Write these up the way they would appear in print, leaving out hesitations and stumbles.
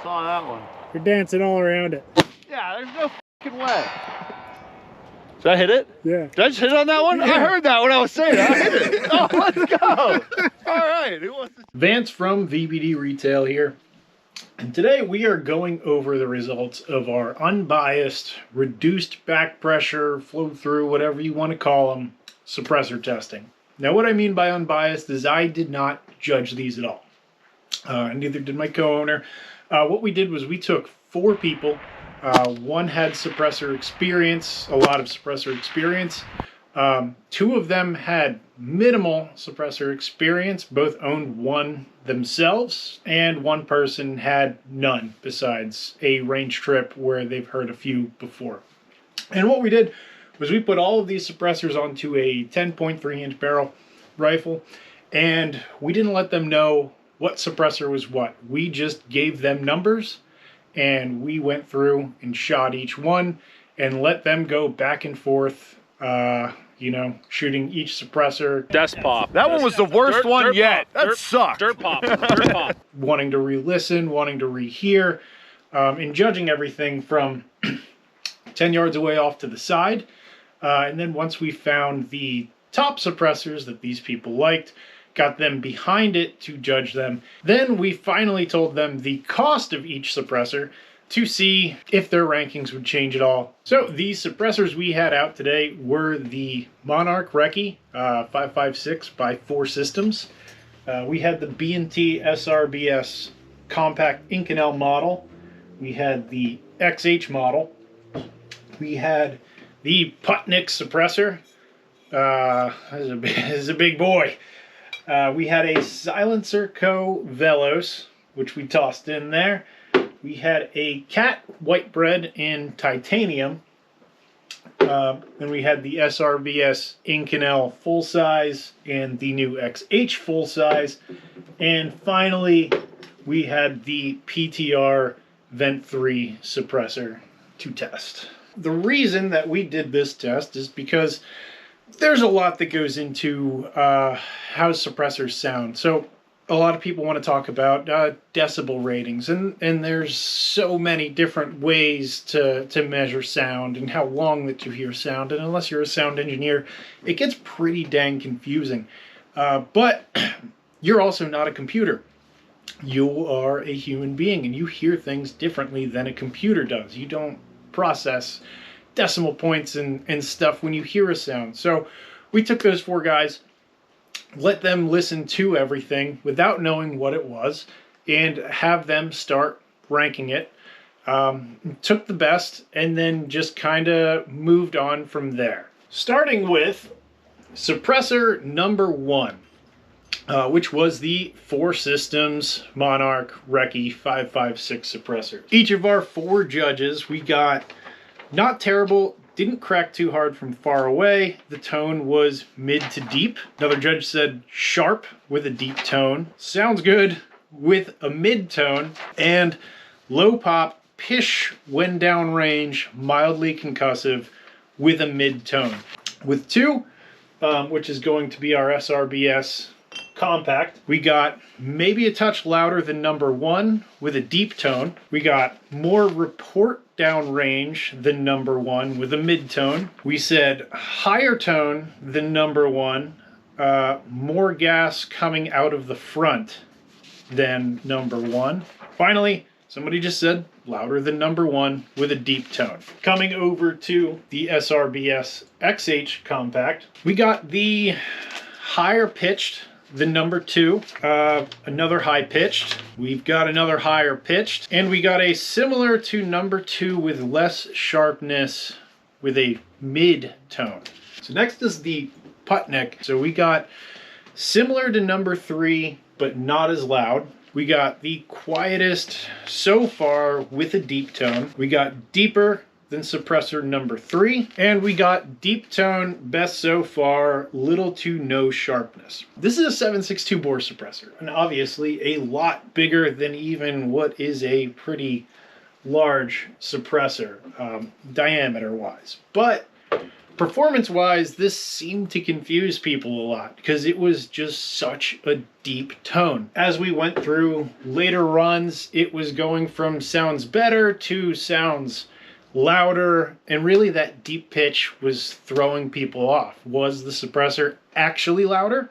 saw that one. You're dancing all around it. Yeah, there's no fucking way. Did I hit it? Yeah. Did I just hit on that one? Yeah. I heard that when I was saying it. I hit it. Oh, let's go. All right. Who wants to... Vance from Vbd-Retail here. And today we are going over the results of our unbiased, reduced back pressure, flow through, whatever you want to call them, suppressor testing. Now what I mean by unbiased is I did not judge these at all. Neither did my co-owner. What we did was we took 4 people. One had suppressor experience, a lot of suppressor experience. 2 of them had minimal suppressor experience, both owned one themselves, and one person had none besides a range trip where they've heard a few before. And what we did was we put all of these suppressors onto a 10.3-inch barrel rifle, and we didn't let them know what suppressor was what. We just gave them numbers, and we went through and shot each one and let them go back and forth, you know, shooting each suppressor. Desk pop. That one was the worst one yet. That sucked. Dirt pop. Dirt pop. Wanting to re-listen, wanting to rehear, and judging everything from 10 yards away off to the side. And then once we found the top suppressors that these people liked, got them behind it to judge them, then we finally told them the cost of each suppressor to see if their rankings would change at all. So these suppressors we had out today were the Monarch Recce 556 by 4 Systems. We had the B&T SRBS compact Inconel model. We had the XH model. We had the Putnik suppressor. This is a big boy. We had a Silencer Co. Velos, which we tossed in there. We had a Cat Whitebread in titanium. Then we had the SRBS Inconel full size and the new XH full size. And finally, we had the PTR Vent 3 suppressor to test. The reason that we did this test is because there's a lot that goes into how suppressors sound. So a lot of people want to talk about decibel ratings, and there's so many different ways to measure sound and how long that you hear sound. And unless you're a sound engineer, it gets pretty dang confusing. But you're also not a computer. You are a human being, and you hear things differently than a computer does. You don't process decimal points and stuff when you hear a sound. So we took those 4 guys, let them listen to everything without knowing what it was, and have them start ranking it. Took the best and then just kind of moved on from there. Starting with suppressor number 1, which was the 4 Systems Monarch Recce 556 suppressor. Each of our 4 judges, we got not terrible, didn't crack too hard from far away. The tone was mid to deep. Another judge said sharp with a deep tone. Sounds good with a mid tone. And low pop, pish when downrange, mildly concussive with a mid tone. With 2, which is going to be our SRBS compact, we got maybe a touch louder than number 1 with a deep tone. We got more report downrange than number 1 with a mid-tone. We said higher tone than number 1, more gas coming out of the front than number 1. Finally, somebody just said louder than number 1 with a deep tone. Coming over to the SRBS XH compact, we got the higher pitched the number 2, another high pitched. We've got another higher pitched, and we got a similar to number 2 with less sharpness with a mid tone. So next is the Putnik. So we got similar to number 3, but not as loud. We got the quietest so far with a deep tone. We got deeper than suppressor number 3, and we got deep tone, best so far, little to no sharpness. This is a 762 bore suppressor, and obviously a lot bigger than even what is a pretty large suppressor, diameter wise. But Performance-wise, this seemed to confuse people a lot because it was just such a deep tone. As we went through later runs, it was going from sounds better to sounds louder, and really that deep pitch was throwing people off. Was the suppressor actually louder,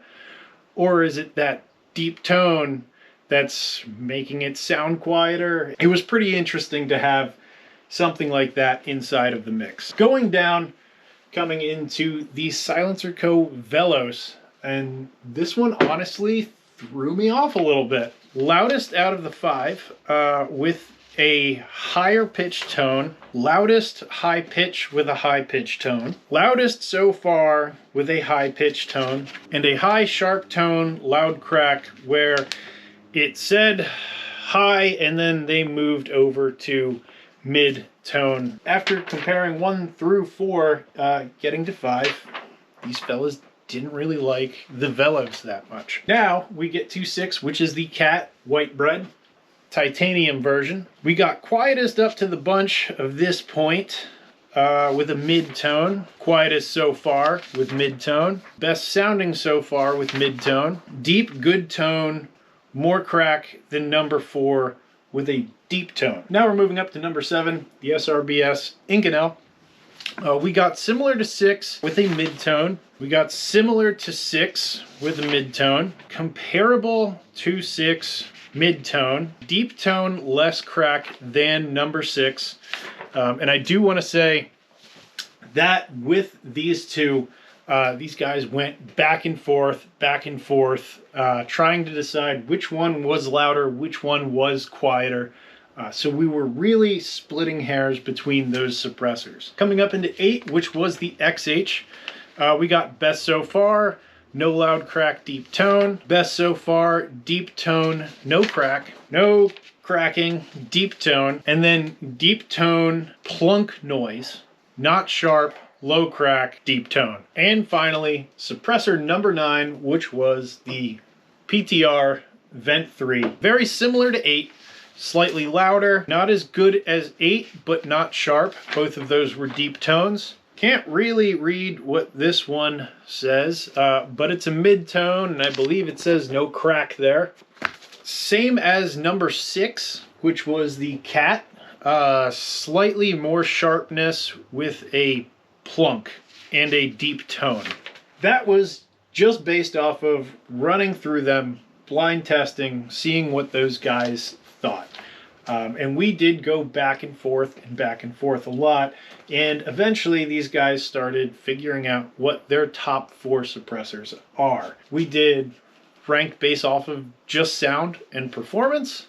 or is it that deep tone that's making it sound quieter? It was pretty interesting to have something like that inside of the mix. Going down, coming into the Silencer Co. Velos, and this one honestly threw me off a little bit. Loudest out of the 5, with a higher pitch tone, loudest high pitch with a high pitch tone, loudest so far with a high pitch tone, and a high sharp tone, loud crack, where it said high and then they moved over to mid tone. After comparing 1 through 4, getting to 5, these fellas didn't really like the Velos that much. Now we get to 6, which is the Cat White Bread titanium version. We got quietest up to the bunch of this point, with a mid-tone. Quietest so far with mid-tone. Best sounding so far with mid-tone. Deep, good tone, more crack than number 4 with a deep tone. Now we're moving up to number 7, the SRBS Inconel. We got similar to 6 with a mid-tone. We got similar to 6 with a mid-tone. Comparable to 6 mid-tone. Deep tone, less crack than number 6. And I do want to say that with these two, these guys went back and forth, trying to decide which one was louder, which one was quieter. So we were really splitting hairs between those suppressors. Coming up into 8, which was the XH, we got best so far, no loud crack, deep tone. Best so far, deep tone, no crack, no cracking, deep tone. And then deep tone, plunk noise, not sharp, low crack, deep tone. And finally, suppressor number 9, which was the PTR Vent 3. Very similar to 8, slightly louder, not as good as 8, but not sharp. Both of those were deep tones. Can't really read what this one says, but it's a mid-tone, and I believe it says no crack there. Same as number 6, which was the Cat. Slightly more sharpness with a plunk and a deep tone. That was just based off of running through them, blind testing, seeing what those guys thought. And we did go back and forth a lot, and eventually these guys started figuring out what their top 4 suppressors are. We did rank based off of just sound and performance,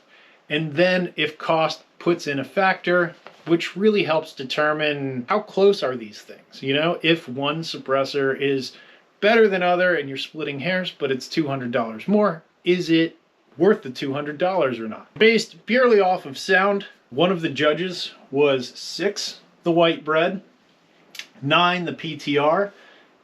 and then if cost puts in a factor, which really helps determine how close are these things. You know, if one suppressor is better than other and you're splitting hairs, but it's $200 more, is it worth the $200 or not? Based purely off of sound, one of the judges was 6, the White Bread, 9, the PTR,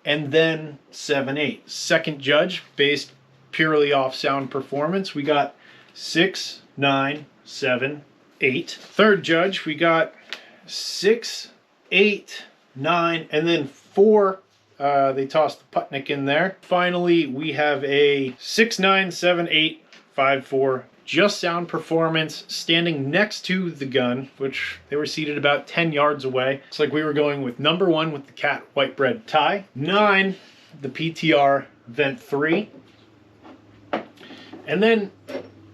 and then 7, 8. Second judge, based purely off sound performance, we got 6, 9, 7, 8. Third judge, we got 6, 8, 9, and then 4. They tossed the Putnik in there. Finally, we have a 6, 9, 7, 8, 5, 4, just sound performance, standing next to the gun, which they were seated about 10 yards away. It's like we were going with number 1 with the Cat White Bread tie, 9, the PTR Vent 3, and then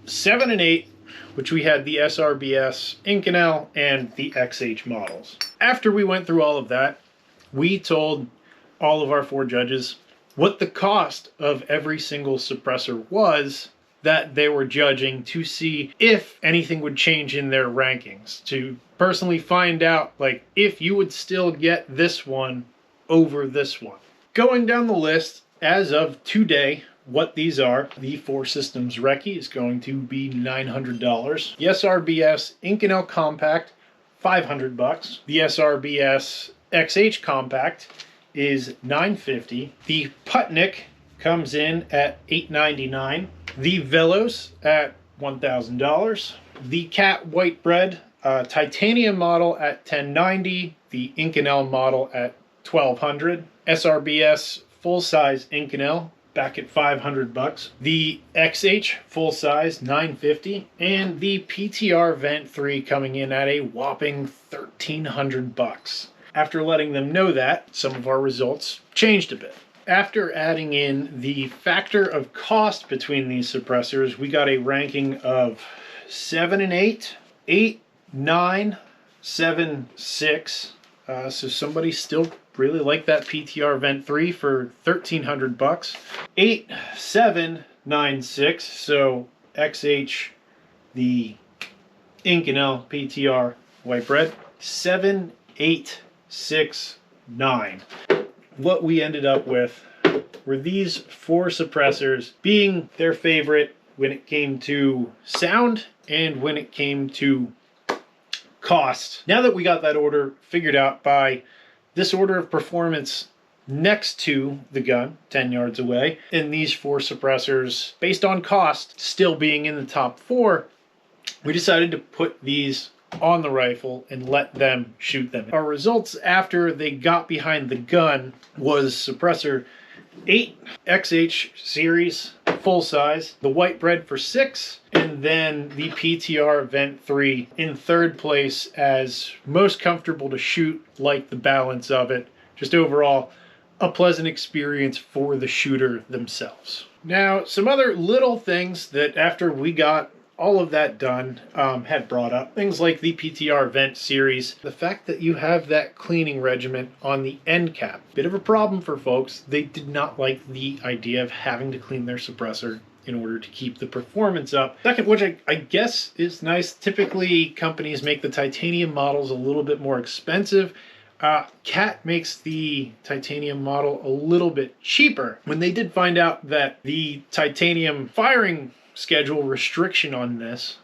7 and 8, which we had the SRBS Inconel and the XH models. After we went through all of that, we told all of our 4 judges what the cost of every single suppressor was that they were judging, to see if anything would change in their rankings, to personally find out like if you would still get this one over this one. Going down the list, as of today, what these are: the 4 Systems Recce is going to be $900. The SRBS Inconel Compact, $500. The SRBS XH Compact is $950. The Putnik comes in at $899. The Velos at $1,000. The Cat White Bread titanium model at $1090. The Inconel model at $1,200. SRBS full-size Inconel back at $500. The XH full-size $950, and the PTR Vent 3 coming in at a whopping $1,300. After letting them know that, some of our results changed a bit. After adding in the factor of cost between these suppressors, we got a ranking of 7 and 8, 8, 9, 7, 6. So somebody still really liked that PTR Vent 3 for $1,300. 8, 7, 9, 6. So XH, the Inconel PTR white bread. 7, 8, 6, 9. What we ended up with were these 4 suppressors being their favorite when it came to sound and when it came to cost. Now that we got that order figured out by this order of performance next to the gun, 10 yards away, and these 4 suppressors, based on cost, still being in the top 4, we decided to put these on the rifle and let them shoot them. Our results after they got behind the gun was suppressor 8 XH series full size, the white bread for 6, and then the PTR Vent 3 in 3rd place as most comfortable to shoot, like the balance of it. Just overall a pleasant experience for the shooter themselves. Now, some other little things that after we got all of that done had brought up. Things like the PTR Vent series. The fact that you have that cleaning regimen on the end cap. Bit of a problem for folks. They did not like the idea of having to clean their suppressor in order to keep the performance up. Second, which I guess is nice. Typically, companies make the titanium models a little bit more expensive. Cat makes the titanium model a little bit cheaper. When they did find out that the titanium firing schedule restriction on this,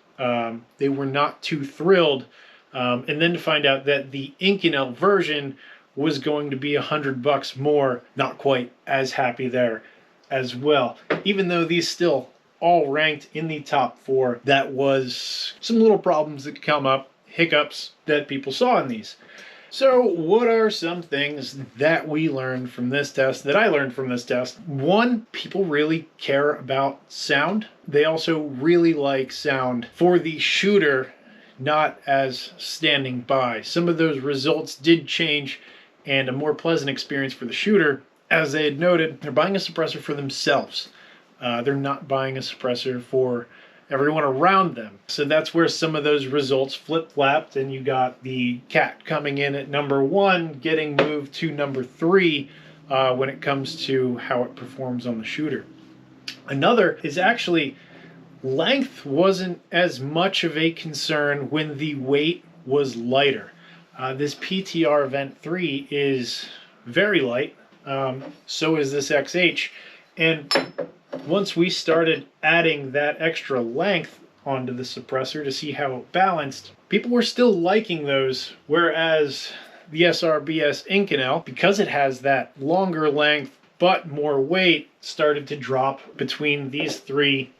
they were not too thrilled, and then to find out that the Inconel version was going to be $100 more, not quite as happy there as well. Even though these still all ranked in the top 4, that was some little problems that come up, hiccups that people saw in these. So what are some things that we learned from this test, that I learned from this test? One, people really care about sound. They also really like sound for the shooter, not as standing by. Some of those results did change, and a more pleasant experience for the shooter. As they had noted, they're buying a suppressor for themselves. They're not buying a suppressor for everyone around them. So that's where some of those results flip-flapped, and you got the Cat coming in at number 1, getting moved to number 3 when it comes to how it performs on the shooter. Another is actually length wasn't as much of a concern when the weight was lighter. This PTR Vent 3 is very light, so is this XH, and once we started adding that extra length onto the suppressor to see how it balanced, people were still liking those, whereas the SRBS Inconel, because it has that longer length but more weight, started to drop between these 3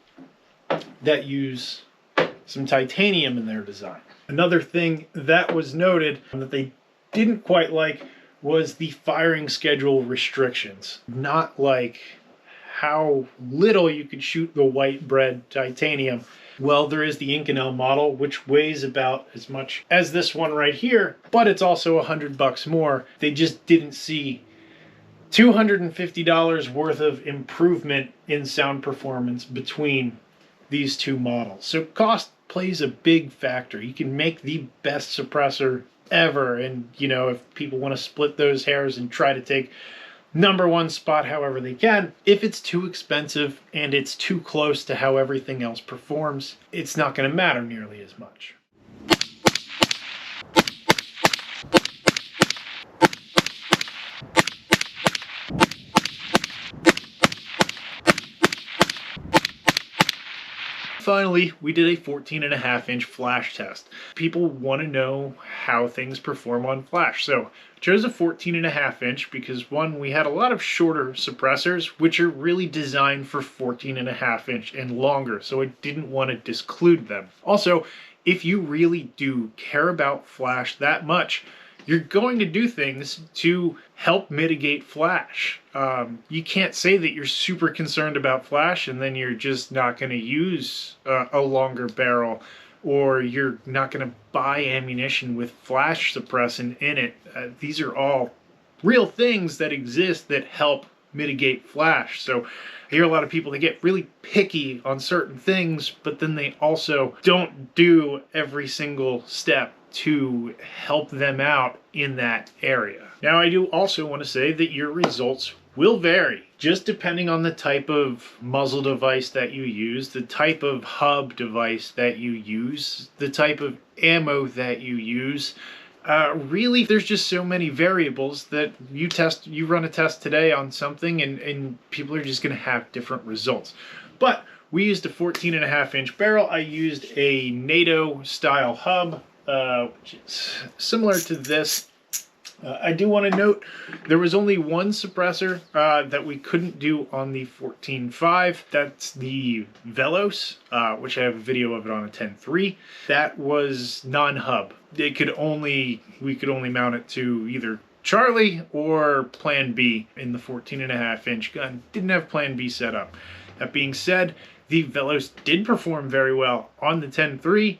that use some titanium in their design. Another thing that was noted that they didn't quite like was the firing schedule restrictions. Not like how little you could shoot the white bread titanium. Well, there is the Inconel model, which weighs about as much as this one right here, but it's also $100 more. They just didn't see $250 worth of improvement in sound performance between these 2 models. So cost plays a big factor. You can make the best suppressor ever, and you know, if people want to split those hairs and try to take number 1 spot however they can, if it's too expensive and it's too close to how everything else performs, it's not going to matter nearly as much. Finally, we did a 14.5-inch flash test. People want to know how things perform on flash. So chose a 14.5-inch because, one, we had a lot of shorter suppressors, which are really designed for 14.5-inch and longer, so I didn't want to disclude them. Also, if you really do care about flash that much, you're going to do things to help mitigate flash. You can't say that you're super concerned about flash and then you're just not going to use a longer barrel, or you're not going to buy ammunition with flash suppressant in it. These are all real things that exist that help mitigate flash. So I hear a lot of people, they get really picky on certain things, but then they also don't do every single step to help them out in that area. Now, I do also want to say that your results will vary just depending on the type of muzzle device that you use, the type of hub device that you use, the type of ammo that you use. Really, there's just so many variables that you run a test today on something and people are just going to have different results. But we used a 14.5-inch barrel. I used a NATO style hub, which is similar to this. I do want to note there was only one suppressor that we couldn't do on the 14.5. That's the Velos, which I have a video of it on a 10.3. That was non-hub. We could only mount it to either Charlie or Plan B in the 14.5-inch gun. Didn't have Plan B set up. That being said, the Velos did perform very well on the 10.3.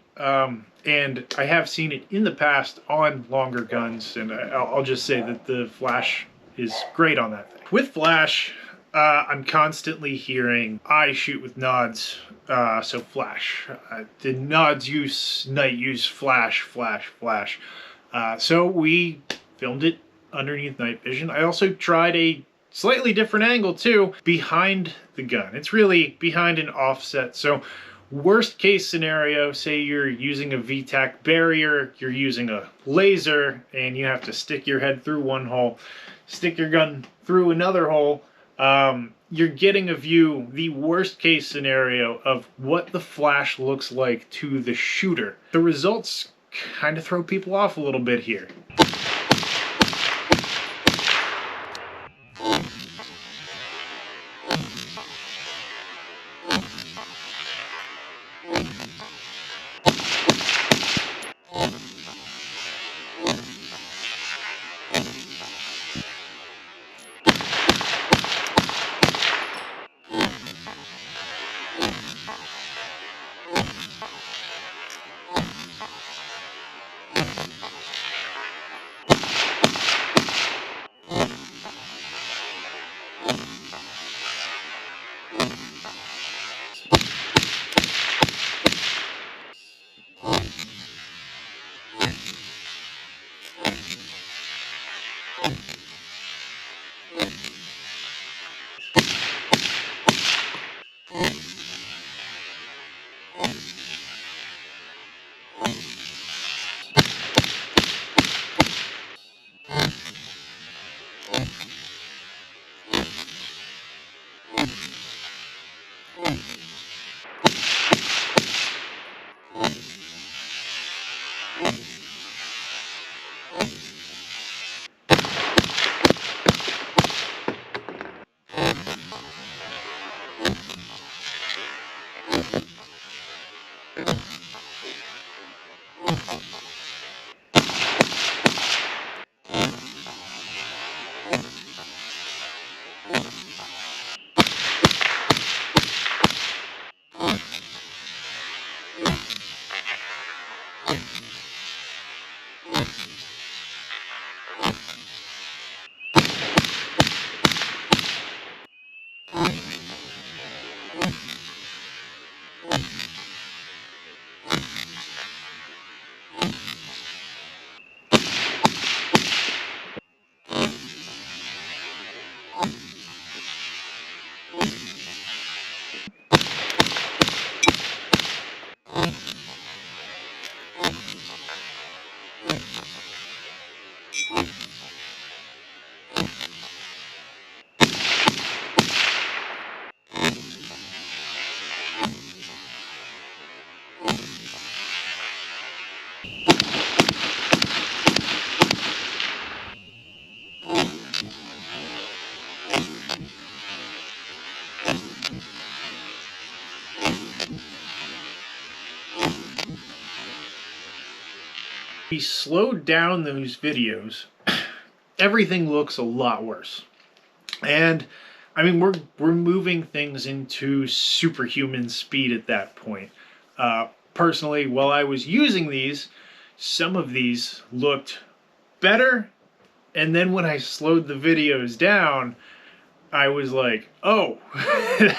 And I have seen it in the past on longer guns, and I'll just say that the flash is great on that thing. With flash, I'm constantly hearing, I shoot with nods, so flash. The nods use night use flash, flash, flash. So we filmed it underneath night vision. I also tried a slightly different angle too, behind the gun. It's really behind an offset, so worst case scenario, say you're using a VTAC barrier, you're using a laser, and you have to stick your head through one hole, stick your gun through another hole. You're getting a view, the worst case scenario, of what the flash looks like to the shooter. The results kind of throw people off a little bit here. We slowed down those videos. Everything looks a lot worse. And I mean, we're moving things into superhuman speed at that point. Personally, while I was using these, some of these looked better, and then when I slowed the videos down, I was like, oh,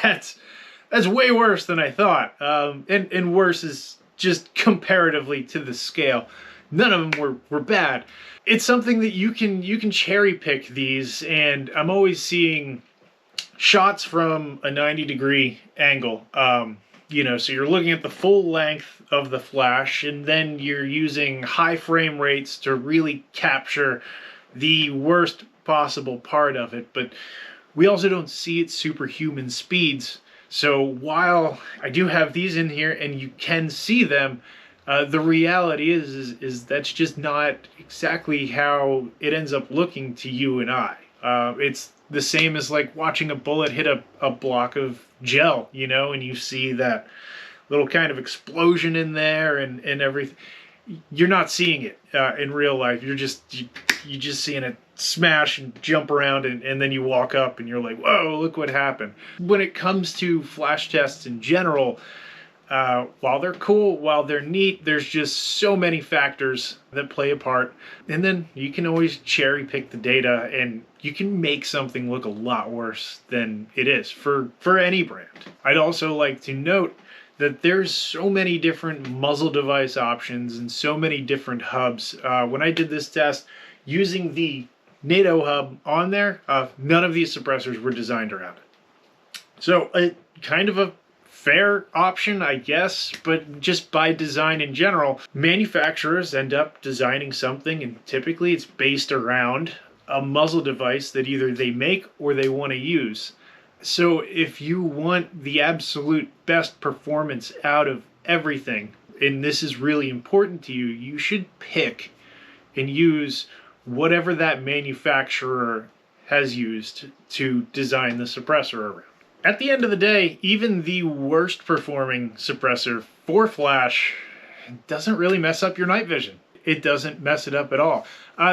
that's way worse than I thought. And worse is just comparatively to the scale. None of them were bad. It's something that you can cherry pick these, and I'm always seeing shots from a 90-degree angle. So you're looking at the full length of the flash, and then you're using high frame rates to really capture the worst possible part of it. But we also don't see it superhuman speeds. So while I do have these in here and you can see them, the reality is that's just not exactly how it ends up looking to you and I. It's the same as like watching a bullet hit a block of gel, and you see that little kind of explosion in there and everything. You're not seeing it in real life. You're just seeing it smash and jump around, and then you walk up and you're like, whoa, look what happened. When it comes to flash tests in general, while they're cool, while they're neat, there's just so many factors that play a part. And then you can always cherry pick the data, and you can make something look a lot worse than it is for any brand. I'd also like to note that there's so many different muzzle device options and so many different hubs. When I did this test using the NATO hub on there, none of these suppressors were designed around it. So kind of a fair option, I guess, but just by design in general, manufacturers end up designing something, and typically it's based around a muzzle device that either they make or they want to use. So if you want the absolute best performance out of everything, and this is really important to you, you should pick and use whatever that manufacturer has used to design the suppressor around. At the end of the day, even the worst performing suppressor for flash doesn't really mess up your night vision. It doesn't mess it up at all.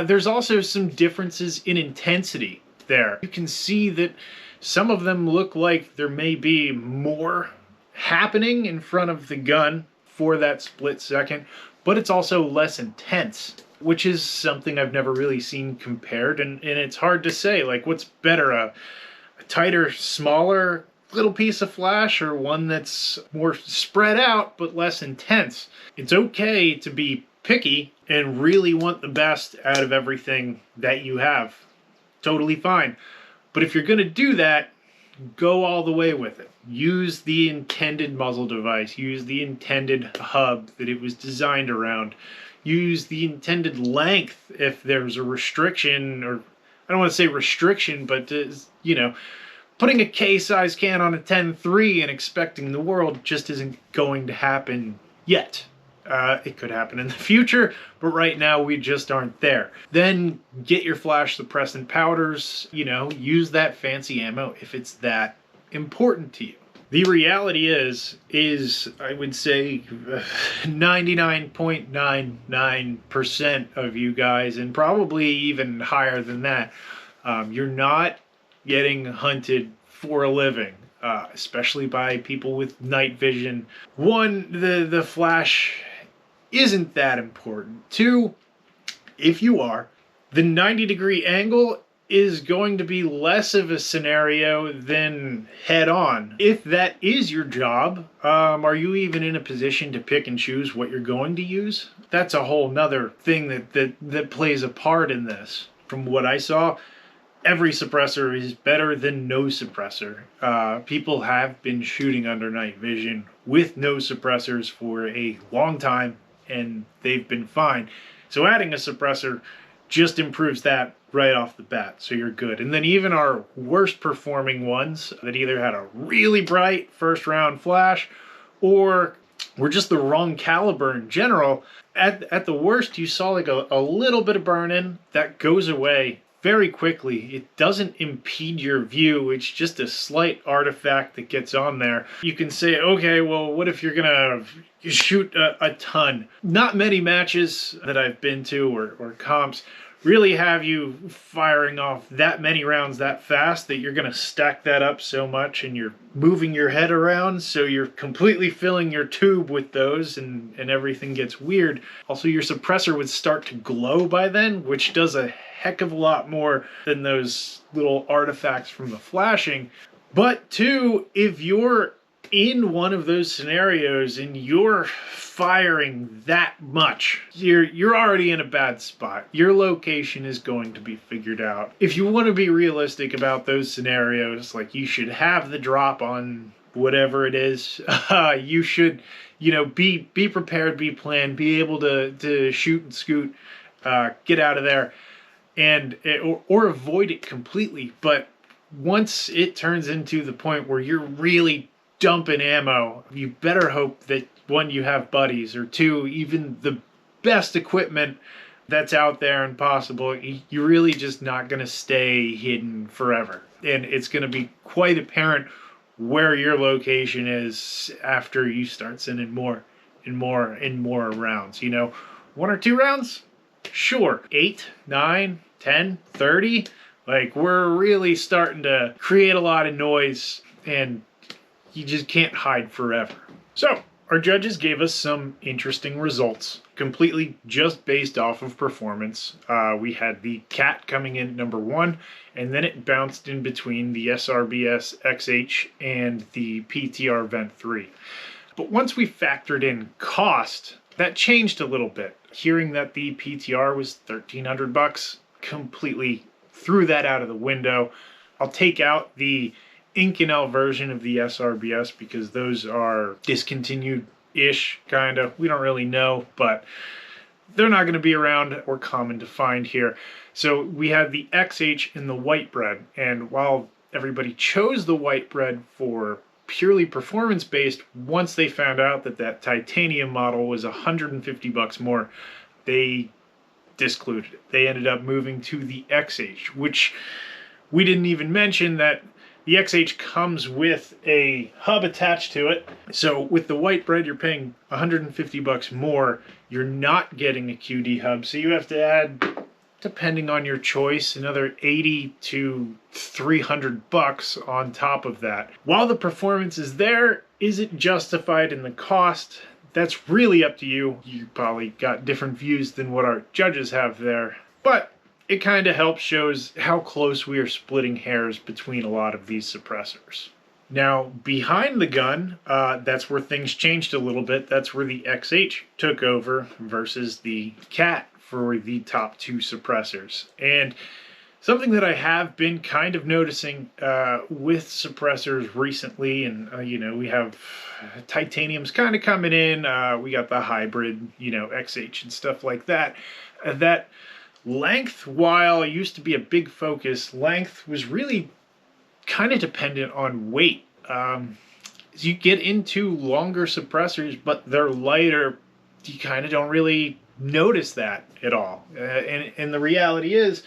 There's also some differences in intensity there. You can see that some of them look like there may be more happening in front of the gun for that split second, but it's also less intense, which is something I've never really seen compared, and it's hard to say, like, what's better, a tighter, smaller little piece of flash, or one that's more spread out but less intense. It's okay to be picky and really want the best out of everything that you have. Totally fine. But if you're going to do that, go all the way with it. Use the intended muzzle device. Use the intended hub that it was designed around. Use the intended length if there's a restriction, or I don't want to say restriction, but putting a K-size can on a 10.3 and expecting the world just isn't going to happen yet. It could happen in the future, but right now we just aren't there. Then get your flash suppressant powders, use that fancy ammo if it's that important to you. The reality is I would say 99.99% of you guys, and probably even higher than that, you're not getting hunted for a living, especially by people with night vision. One, the flash isn't that important. Two, if you are, the 90-degree angle is going to be less of a scenario than head-on. If that is your job, are you even in a position to pick and choose what you're going to use? That's a whole nother thing that plays a part in this. From what I saw, every suppressor is better than no suppressor. People have been shooting under night vision with no suppressors for a long time, and they've been fine. So adding a suppressor just improves that right off the bat, so you're good. And then even our worst performing ones that either had a really bright first round flash or were just the wrong caliber in general, at the worst you saw like a little bit of burn-in that goes away very quickly. It doesn't impede your view. It's just a slight artifact that gets on there. You can say, okay, well, what if you're gonna shoot a ton? Not many matches that I've been to or comps really have you firing off that many rounds that fast that you're going to stack that up so much, and you're moving your head around, so you're completely filling your tube with those, and everything gets weird. Also, your suppressor would start to glow by then, which does a heck of a lot more than those little artifacts from the flashing. But two, if you're in one of those scenarios and you're firing that much, you're already in a bad spot. Your location is going to be figured out. If you want to be realistic about those scenarios, like, you should have the drop on whatever it is. You should, be prepared, be planned, be able to shoot and scoot, get out of there, and or avoid it completely. But once it turns into the point where you're really dumping ammo, you better hope that, one, you have buddies, or two, even the best equipment that's out there and possible. You're really just not going to stay hidden forever. And it's going to be quite apparent where your location is after you start sending more and more and more rounds. 1 or 2 rounds? Sure. 8, 9, 10, 30? Like, we're really starting to create a lot of noise, and you just can't hide forever. So, our judges gave us some interesting results, completely just based off of performance. We had the Cat coming in number 1, and then it bounced in between the SRBS XH and the PTR Vent 3. But once we factored in cost, that changed a little bit. Hearing that the PTR was $1,300, completely threw that out of the window. I'll take out the Inconel version of the SRBS because those are discontinued-ish, kind of. We don't really know, but they're not going to be around or common to find here. So we have the XH in the white bread, and while everybody chose the white bread for purely performance-based, once they found out that that titanium model was $150 more, they discluded it. They ended up moving to the XH, which we didn't even mention that the XH comes with a hub attached to it. So with the white bread, you're paying $150 more. You're not getting a QD hub, so you have to add, depending on your choice, another $80 to $300 on top of that. While the performance is there, is it justified in the cost? That's really up to you. You probably got different views than what our judges have there. But it kind of helps shows how close we are splitting hairs between a lot of these suppressors. Now, behind the gun, that's where things changed a little bit. That's where the XH took over versus the Cat for the top 2 suppressors. And something that I have been kind of noticing with suppressors recently, and we have titaniums kind of coming in. We got the hybrid, XH and stuff like that. That length, while it used to be a big focus, length was really kind of dependent on weight. As you get into longer suppressors, but they're lighter, you kind of don't really notice that at all. And the reality is,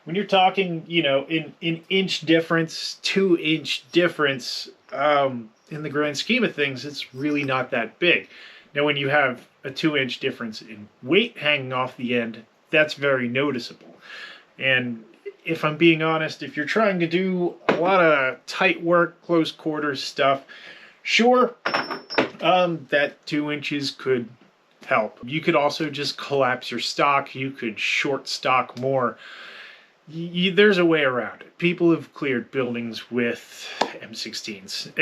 when you're talking, in inch difference, 2-inch difference, in the grand scheme of things, it's really not that big. Now, when you have a 2-inch difference in weight hanging off the end, that's very noticeable. And if I'm being honest, if you're trying to do a lot of tight work, close quarters stuff, sure, that 2 inches could help. You could also just collapse your stock. You could short stock more. There's a way around it. People have cleared buildings with M16s,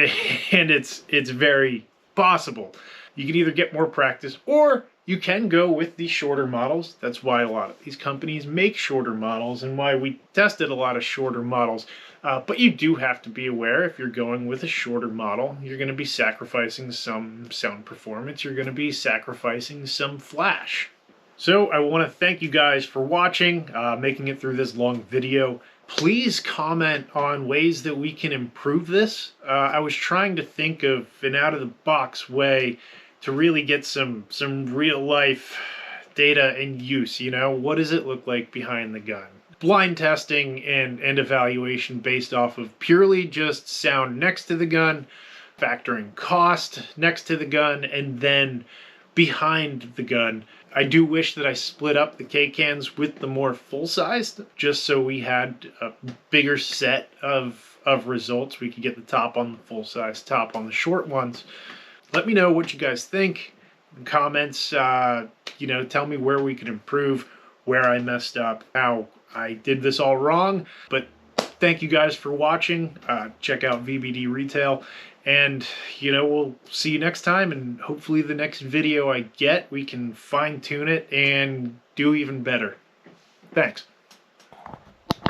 and it's very possible. You can either get more practice, or you can go with the shorter models. That's why a lot of these companies make shorter models, and why we tested a lot of shorter models. But you do have to be aware, if you're going with a shorter model, you're going to be sacrificing some sound performance. You're going to be sacrificing some flash. So I want to thank you guys for watching, making it through this long video. Please comment on ways that we can improve this. I was trying to think of an out-of-the-box way to really get some real-life data in use. What does it look like behind the gun? blind testing and evaluation based off of purely just sound next to the gun, factoring cost next to the gun, and then behind the gun. I do wish that I split up the K-cans with the more full-sized, just so we had a bigger set of results. We could get the top on the full-size, top on the short ones. Let me know what you guys think. In comments, you know, tell me where we can improve, where I messed up, how I did this all wrong. But thank you guys for watching. Check out Vbd-Retail. And, you know, we'll see you next time. And hopefully the next video I get, we can fine-tune it and do even better. Thanks.